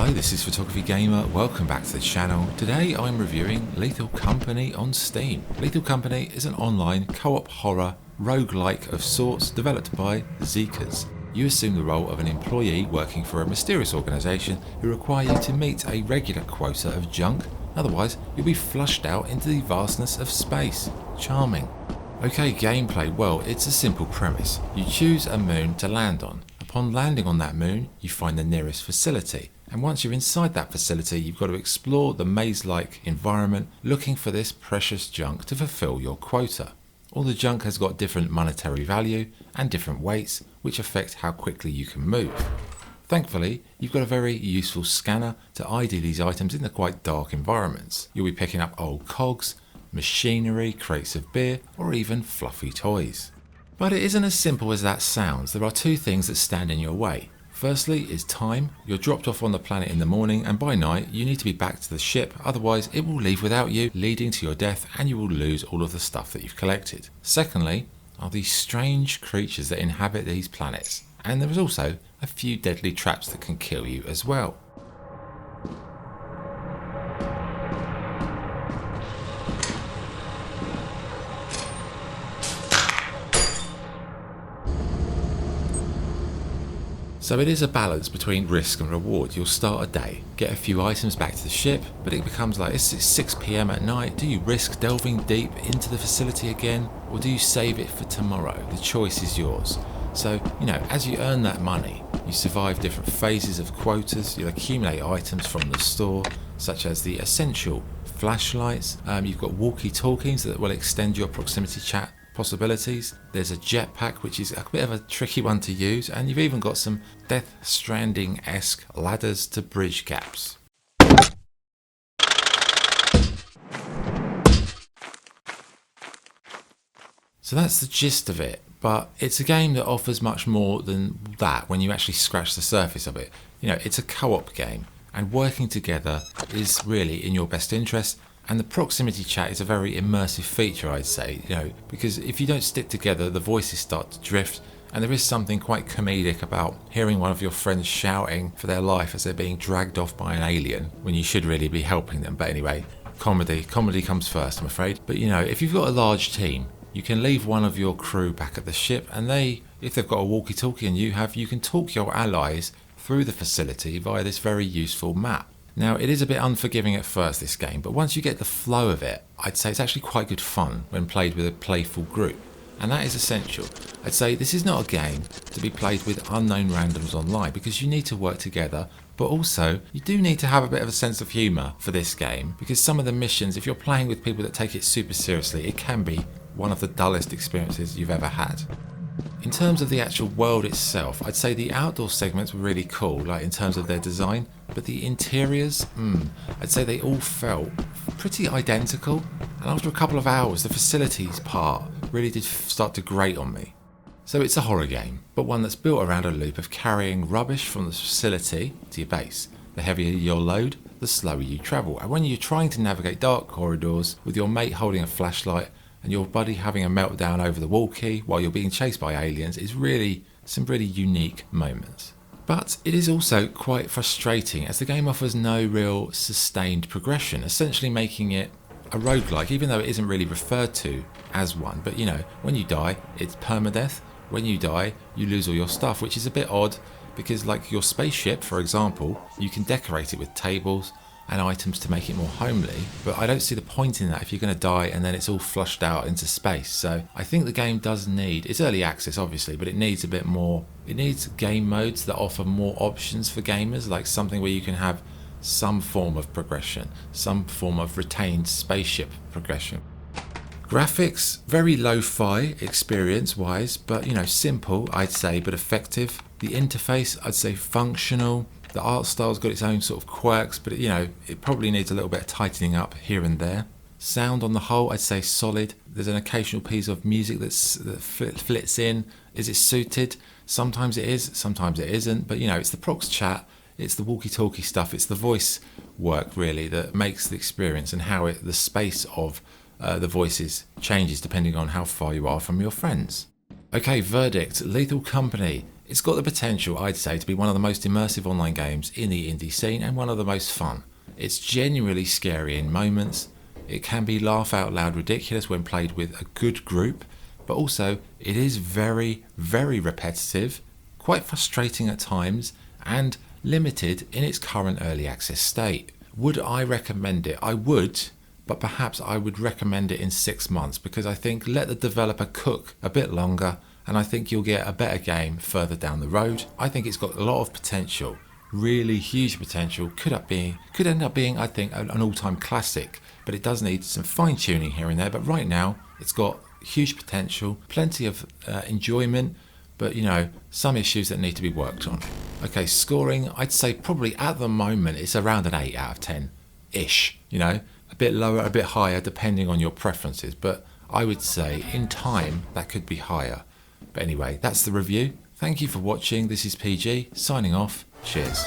Hi, this is Photography Gamer. Welcome back to the channel. Today I'm reviewing Lethal Company on Steam. Lethal Company is an online co-op horror roguelike of sorts developed by Zeekers. You assume the role of an employee working for a mysterious organisation who require you to meet a regular quota of junk, otherwise you'll be flushed out into the vastness of space. Charming. Okay, gameplay. Well, it's a simple premise. You choose a moon to land on. Upon landing on that moon, you find the nearest facility. And once you're inside that facility, you've got to explore the maze-like environment looking for this precious junk to fulfill your quota. All the junk has got different monetary value and different weights, which affect how quickly you can move. Thankfully, you've got a very useful scanner to ID these items in the quite dark environments. You'll be picking up old cogs, machinery, crates of beer, or even fluffy toys. But it isn't as simple as that sounds. There are two things that stand in your way. Firstly is time. You're dropped off on the planet in the morning, and by night you need to be back to the ship, otherwise it will leave without you, leading to your death, and you will lose all of the stuff that you've collected. Secondly are these strange creatures that inhabit these planets, and there is also a few deadly traps that can kill you as well. So it is a balance between risk and reward. You'll start a day, get a few items back to the ship, but it becomes like, it's 6 PM at night. Do you risk delving deep into the facility again, or do you save it for tomorrow? The choice is yours. So, as you earn that money, you survive different phases of quotas. You'll accumulate items from the store, such as the essential flashlights. You've got walkie-talkies that will extend your proximity chat possibilities. There's a jetpack, which is a bit of a tricky one to use, and you've even got some Death Stranding-esque ladders to bridge gaps. So that's the gist of it, but it's a game that offers much more than that when you actually scratch the surface of it. It's a co-op game, and working together is really in your best interest. And the proximity chat is a very immersive feature, I'd say, because if you don't stick together, the voices start to drift, and there is something quite comedic about hearing one of your friends shouting for their life as they're being dragged off by an alien when you should really be helping them. But anyway, comedy comes first, I'm afraid. But if you've got a large team, you can leave one of your crew back at the ship, and if they've got a walkie-talkie and you can talk your allies through the facility via this very useful map. Now, it is a bit unforgiving at first, this game, but once you get the flow of it, I'd say it's actually quite good fun when played with a playful group. And that is essential. I'd say this is not a game to be played with unknown randoms online, because you need to work together, but also you do need to have a bit of a sense of humour for this game, because some of the missions, if you're playing with people that take it super seriously, it can be one of the dullest experiences you've ever had. In terms of the actual world itself, I'd say the outdoor segments were really cool, like in terms of their design, but the interiors, I'd say they all felt pretty identical, and after a couple of hours, the facilities part really did start to grate on me. So it's a horror game, but one that's built around a loop of carrying rubbish from the facility to your base. The heavier your load, the slower you travel, and when you're trying to navigate dark corridors with your mate holding a flashlight, and your buddy having a meltdown over the walkie while you're being chased by aliens is really some really unique moments. But it is also quite frustrating, as the game offers no real sustained progression, essentially making it a roguelike, even though it isn't really referred to as one. But when you die, it's permadeath. When you die, you lose all your stuff, which is a bit odd, because like your spaceship, for example, you can decorate it with tables and items to make it more homely, but I don't see the point in that if you're going to die and then it's all flushed out into space. So I think the game does need, it's early access obviously, but it needs a bit more, it needs game modes that offer more options for gamers, like something where you can have some form of progression, some form of retained spaceship progression. Graphics, very lo-fi experience wise, but simple I'd say, but effective. The interface, I'd say functional. The art style's got its own sort of quirks, but it probably needs a little bit of tightening up here and there. Sound on the whole, I'd say solid. There's an occasional piece of music that flits in. Is it suited? Sometimes it is, sometimes it isn't. But it's the prox chat, it's the walkie-talkie stuff, it's the voice work really that makes the experience, and how the space of the voices changes depending on how far you are from your friends. Okay, verdict. Lethal Company It's got the potential, I'd say, to be one of the most immersive online games in the indie scene and one of the most fun. It's genuinely scary in moments. It can be laugh out loud ridiculous when played with a good group, but also it is very, very repetitive, quite frustrating at times, and limited in its current early access state. Would I recommend it? I would, but perhaps I would recommend it in 6 months, because I think let the developer cook a bit longer and I think you'll get a better game further down the road. I think it's got a lot of potential, really huge potential. Could end up being, I think, an all-time classic, but it does need some fine-tuning here and there. But right now, it's got huge potential, plenty of enjoyment, but some issues that need to be worked on. Okay, scoring, I'd say probably at the moment it's around an 8 out of 10-ish, a bit lower, a bit higher, depending on your preferences, but I would say in time that could be higher. But anyway, that's the review. Thank you for watching. This is PG, signing off. Cheers.